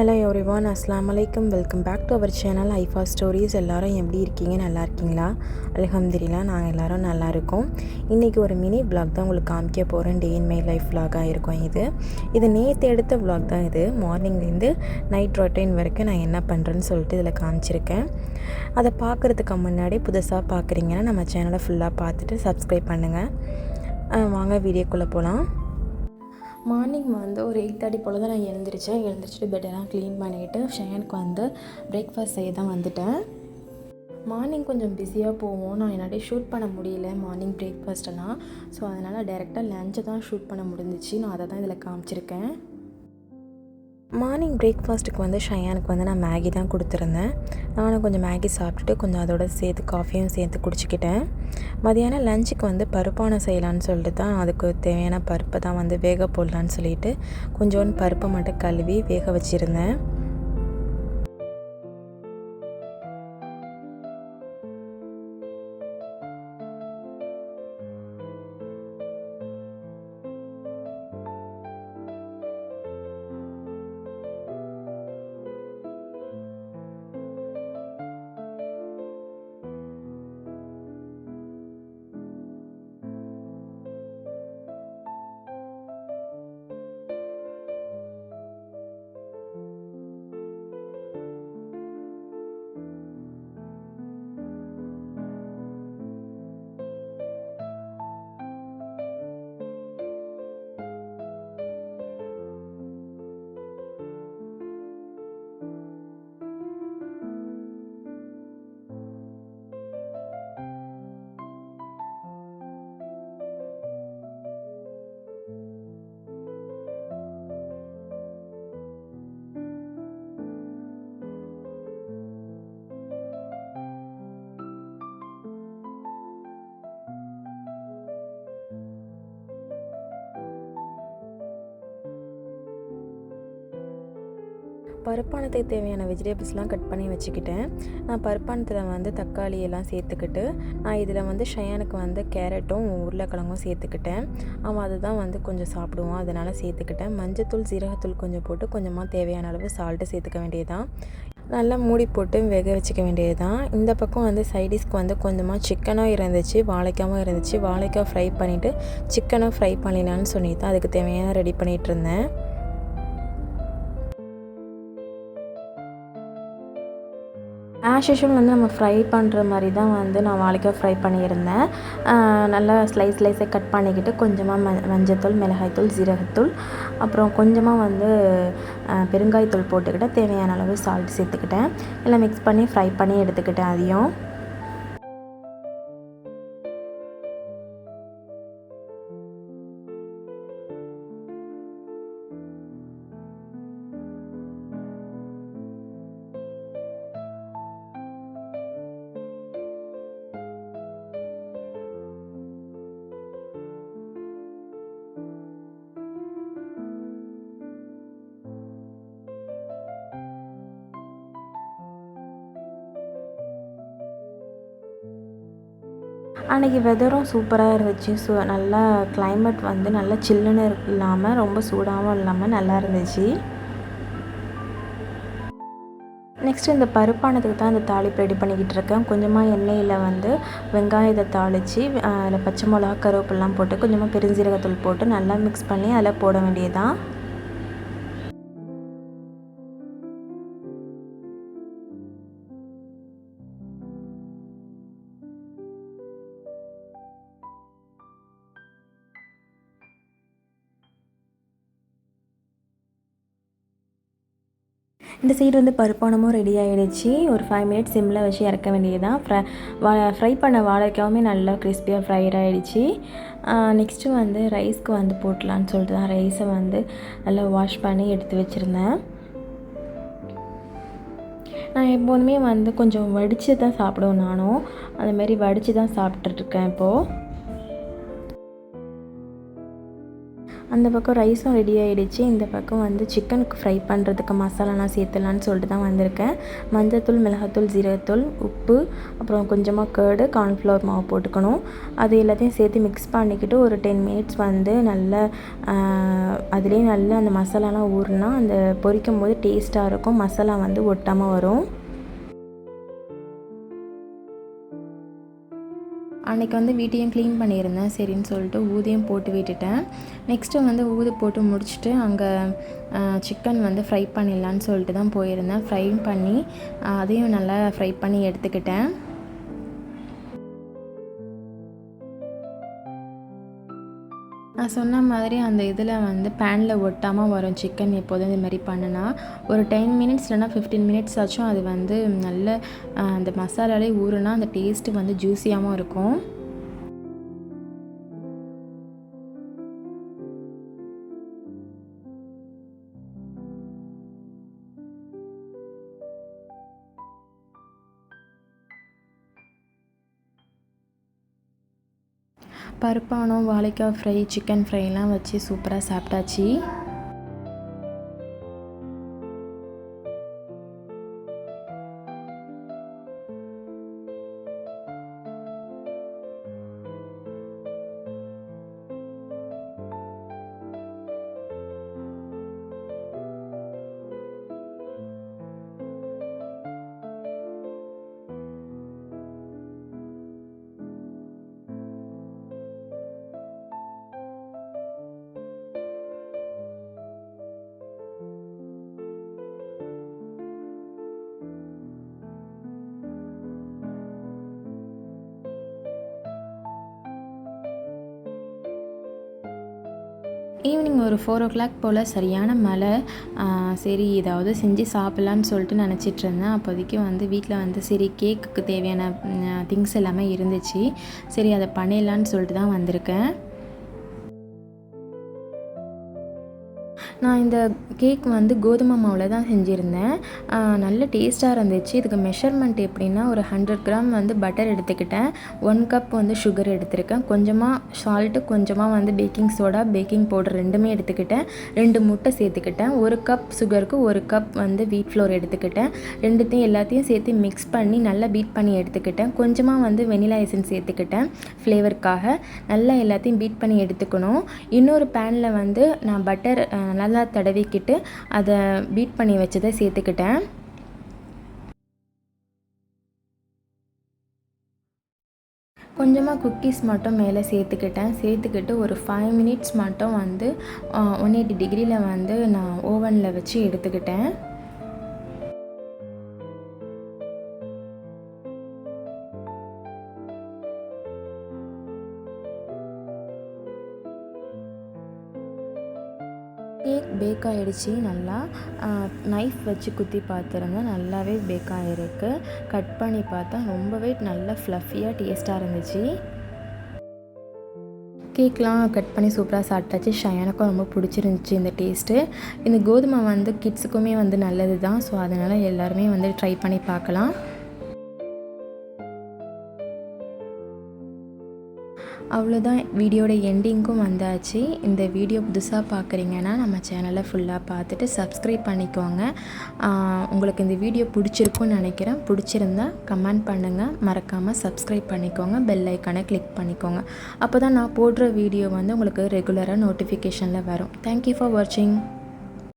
Hello everyone, அஸ்ஸலாமு அலைக்கும். Welcome back to our channel Aifa stories. எல்லோரும் எப்படி இருக்கீங்க? நல்லா இருக்கீங்களா? அல்ஹம்துலில்லாஹ், நாங்கள் எல்லோரும் நல்லா இருக்கோம். இன்றைக்கி ஒரு மினி விலாக் தான் உங்களுக்கு காமிக்க போகிறேன். டே இன் மை லைஃப் விலாகாக இருக்கும் இது நேற்று எடுத்த விலாக் தான். இது மார்னிங்லேருந்து நைட் ரொட்டீன் வரைக்கும் நான் என்ன பண்ணுறேன்னு சொல்லிட்டு இதில் காமிச்சிருக்கேன். அதை பார்க்குறதுக்கு முன்னாடி புதுசாக பார்க்குறீங்கன்னா நம்ம சேனலை ஃபுல்லாக பார்த்துட்டு சப்ஸ்கிரைப் பண்ணுங்கள். வாங்க வீடியோக்குள்ளே போகலாம். மார்னிங் ஒரு 8:30 போல் தான் நான் எழுந்திரிச்சிட்டு பெட்டெல்லாம் க்ளீன் பண்ணிவிட்டு ஷயானுக்கு பிரேக்ஃபாஸ்ட் செய்ய தான் வந்துட்டேன். மார்னிங் கொஞ்சம் பிஸியாக போவோம். நான் என்னாடி ஷூட் பண்ண முடியல மார்னிங் பிரேக்ஃபாஸ்ட்டெல்லாம். ஸோ அதனால் டைரெக்டாக லஞ்சை தான் ஷூட் பண்ண முடிஞ்சிச்சு. நான் அதை தான் இதில் காமிச்சிருக்கேன். மார்னிங் பிரேக்ஃபாஸ்ட்டுக்கு ஷயானுக்கு நான் மேகி தான் கொடுத்துருந்தேன். நானும் கொஞ்சம் மேகி சாப்பிட்டுட்டு கொஞ்சம் அதோட சேர்த்து காஃபியும் சேர்த்து குடிச்சிக்கிட்டேன். மதியானம் லஞ்சுக்கு பருப்பானை செய்யலான்னு சொல்லிட்டு தான் அதுக்கு தேவையான பருப்பை தான் வேக போடலான்னு சொல்லிட்டு கொஞ்சோண்டு பருப்பை மட்டும் கழுவி வேக வச்சுருந்தேன். பருப்பானத்துக்கு தேவையான வெஜிடபிள்ஸ்லாம் கட் பண்ணி வச்சுக்கிட்டேன். நான் பருப்பானத்தில் தக்காளி எல்லாம் சேர்த்துக்கிட்டு நான் இதில் ஷயானுக்கு கேரட்டும் உருளைக்கிழங்கும் சேர்த்துக்கிட்டேன். அவன் அதுதான் கொஞ்சம் சாப்பிடுவான், அதனால் சேர்த்துக்கிட்டேன். மஞ்சத்தூள் சீரகத்தூள் கொஞ்சம் போட்டு கொஞ்சமாக தேவையான அளவு சால்ட்டு சேர்த்துக்க வேண்டியதுதான். நல்லா மூடி போட்டு வேக வச்சுக்க வேண்டியது தான். இந்த பக்கம் சைடிஷ்க்கு கொஞ்சமாக சிக்கனும் இருந்துச்சு, வாழைக்காவும் இருந்துச்சு. வாழைக்காய் ஃப்ரை பண்ணிவிட்டு சிக்கனும் ஃப்ரை பண்ணிடலான்னு சொல்லி தான் அதுக்கு தேவையான ரெடி பண்ணிகிட்டு இருந்தேன். ஆஸ் யூஷுவல் நம்ம ஃப்ரை பண்ணுற மாதிரி தான் நான் வாழைக்காய் ஃப்ரை பண்ணியிருந்தேன். நல்லா ஸ்லைஸாக கட் பண்ணிக்கிட்டு கொஞ்சமாக மஞ்சத்தூள், மிளகாய்த்தூள், ஜீரகத்தூள், அப்புறம் கொஞ்சமாக பெருங்காயத்தூள் போட்டுக்கிட்டு தேவையான அளவு சால்ட் சேர்த்துக்கிட்டேன். எல்லாம் மிக்ஸ் பண்ணி ஃப்ரை பண்ணி எடுத்துக்கிட்டேன். அதையும் அன்றைக்கி வெதரும் சூப்பராக இருந்துச்சு. நல்லா கிளைமேட் நல்லா சில்லுன்னு இல்லாமல் ரொம்ப சூடாகவும் இல்லாமல் நல்லா இருந்துச்சு. நெக்ஸ்ட்டு இந்த பருப்பானதுக்கு தான் இந்த தாளிப்பு ரெடி பண்ணிக்கிட்டு இருக்கேன். கொஞ்சமாக எண்ணெயில் வெங்காயத்தை தாளித்து அதில் பச்சை மிளகா, கருவேப்பிலாம் போட்டு கொஞ்சமாக பெருஞ்சீரகத்தூள் போட்டு நல்லா மிக்ஸ் பண்ணி அதில் போட வேண்டியதுதான். இந்த சைடு பருப்பானமும் ரெடி ஆகிடுச்சு. ஒரு 5 மினிட்ஸ் சிம்மில் வச்சு இறக்க வேண்டியதுதான். ஃப்ரை பண்ண வாழைக்காவுமே நல்லா கிறிஸ்பியாக ஃப்ரைட் ஆகிடுச்சு. நெக்ஸ்ட்டு ரைஸ்க்கு போட்டலான்னு சொல்லிட்டு தான் ரைஸை நல்லா வாஷ் பண்ணி எடுத்து வச்சுருந்தேன். நான் எப்போதுமே கொஞ்சம் வடித்து தான் சாப்பிடுவேன். நானும் அதுமாரி வடித்து தான் சாப்பிட்டுட்ருக்கேன் இப்போது. அந்த பக்கம் ரைஸும் ரெடி ஆகிடுச்சு. இந்த பக்கம் வந்து சிக்கனுக்கு ஃப்ரை பண்ணுறதுக்கு மசாலாலாம் சேர்த்துலான்னு சொல்லிட்டு தான் வந்திருக்கேன். மஞ்சத்தூள், மிளகாத்தூள், ஜீரகத்தூள், உப்பு, அப்புறம் கொஞ்சமாக கர்டு, கார்ன்ஃப்ளவர் மாவு போட்டுக்கணும். அது எல்லாத்தையும் சேர்த்து மிக்ஸ் பண்ணிக்கிட்டு ஒரு 10 மினிட்ஸ் வந்து நல்லா அதுலேயே நல்லா அந்த மசாலாலாம் ஊறினா அந்த பொரிக்கும் போது டேஸ்ட்டாக இருக்கும். மசாலா வந்து ஒட்டாமல் வரும். அன்றைக்கி வந்து வீட்டையும் க்ளீன் பண்ணியிருந்தேன். சரின்னு சொல்லிட்டு ஊதியும் போட்டு விட்டுட்டேன். நெக்ஸ்ட்டு வந்து ஊது போட்டு முடிச்சுட்டு அங்கே சிக்கன் வந்து ஃப்ரை பண்ணிடலான்னு சொல்லிட்டு தான் போயிருந்தேன். ஃப்ரை பண்ணி அதையும் நல்லா ஃப்ரை பண்ணி எடுத்துக்கிட்டேன். நான் சொன்ன மாதிரி அந்த இதில் வந்து பேனில் ஒட்டாமல் வரும் சிக்கன் எப்போதும் இது மாதிரி பண்ணுனா. ஒரு 10 மினிட்ஸ் இல்லைனா 15 மினிட்ஸ் ஆச்சும் அது வந்து நல்ல அந்த மசாலாலே ஊறுனா அந்த டேஸ்ட்டு வந்து ஜூஸியாகவும் இருக்கும். பருப்பானம், வாழைக்காய் ஃப்ரை, சிக்கன் ஃப்ரைலாம் வச்சு சூப்பராக சாப்பிட்டாச்சு. ஈவினிங் ஒரு 4 போல் சரியான மழை. சரி ஏதாவது செஞ்சு சாப்பிட்லான்னு சொல்லிட்டு நினச்சிட்ருந்தேன். அப்போதைக்கு வந்து வீட்டில் வந்து சரி கேக்குக்கு தேவையான திங்ஸ் எல்லாமே இருந்துச்சு. சரி அதை பண்ணிடலான்னு சொல்லிட்டு தான் வந்திருக்கேன். நான் இந்த கேக் வந்து கோதுமை மாவில் தான் செஞ்சுருந்தேன். நல்ல டேஸ்ட்டாக இருந்துச்சு. இதுக்கு மெஷர்மெண்ட் எப்படின்னா ஒரு 100 கிராம் வந்து பட்டர் எடுத்துக்கிட்டேன். 1 கப் வந்து சுகர் எடுத்திருக்கேன். கொஞ்சமாக சால்ட்டு, கொஞ்சமாக வந்து பேக்கிங் சோடா, பேக்கிங் பவுடர் ரெண்டுமே எடுத்துக்கிட்டேன். 2 முட்டை சேர்த்துக்கிட்டேன். 1 கப் சுகருக்கு 1 கப் வந்து வீட் ஃப்ளோர் எடுத்துக்கிட்டேன். எல்லாத்தையும் சேர்த்து மிக்ஸ் பண்ணி நல்லா பீட் பண்ணி எடுத்துக்கிட்டேன். கொஞ்சமாக வந்து வெனிலா எசன்ஸ் சேர்த்துக்கிட்டேன் ஃப்ளேவருக்காக. நல்லா எல்லாத்தையும் பீட் பண்ணி எடுத்துக்கணும். இன்னொரு பேனில் வந்து நான் பட்டர் நல்லா தடவிக்கிட்டு அதை பீட் பண்ணி வச்சதை சேர்த்துக்கிட்டேன். கொஞ்சமாக குக்கீஸ் மட்டும் மேலே சேர்த்துக்கிட்டு ஒரு 5 மினிட்ஸ் மட்டும் வந்து 180 டிகிரியில் வந்து நான் ஓவனில் வச்சு எடுத்துக்கிட்டேன். கேக் பேக் ஆகிடுச்சி. நல்லா நைஃப் வச்சு குத்தி பார்த்துருந்தேன். நல்லாவே பேக் ஆகிருக்கு. கட் பண்ணி பார்த்தா ரொம்பவே நல்லா ஃப்ளஃபியாக டேஸ்ட்டாக இருந்துச்சு. கேக்லாம் கட் பண்ணி சூப்பராக சாப்பிட்டாச்சு. எனக்கும் ரொம்ப பிடிச்சிருந்துச்சி இந்த டேஸ்ட்டு. இந்த கோதுமை வந்து கிட்ஸுக்குமே வந்து நல்லது தான். ஸோ அதனால் எல்லாருமே வந்து ட்ரை பண்ணி பார்க்கலாம். அவ்வளோதான், வீடியோட எண்டிங்க்கும் வந்தாச்சு. இந்த வீடியோ புதுசாக பார்க்குறீங்கன்னா நம்ம சேனலை ஃபுல்லாக பார்த்துட்டு சப்ஸ்கிரைப் பண்ணிக்கோங்க. உங்களுக்கு இந்த வீடியோ பிடிச்சிருக்குன்னு நினைக்கிறேன். பிடிச்சிருந்தா கமெண்ட் பண்ணுங்கள். மறக்காமல் சப்ஸ்கிரைப் பண்ணிக்கோங்க. பெல் ஐக்கானை கிளிக் பண்ணிக்கோங்க. அப்போ தான் நான் போடுற வீடியோ வந்து உங்களுக்கு ரெகுலராக நோட்டிஃபிகேஷனில் வரும். தேங்க்யூ ஃபார் வாட்சிங்.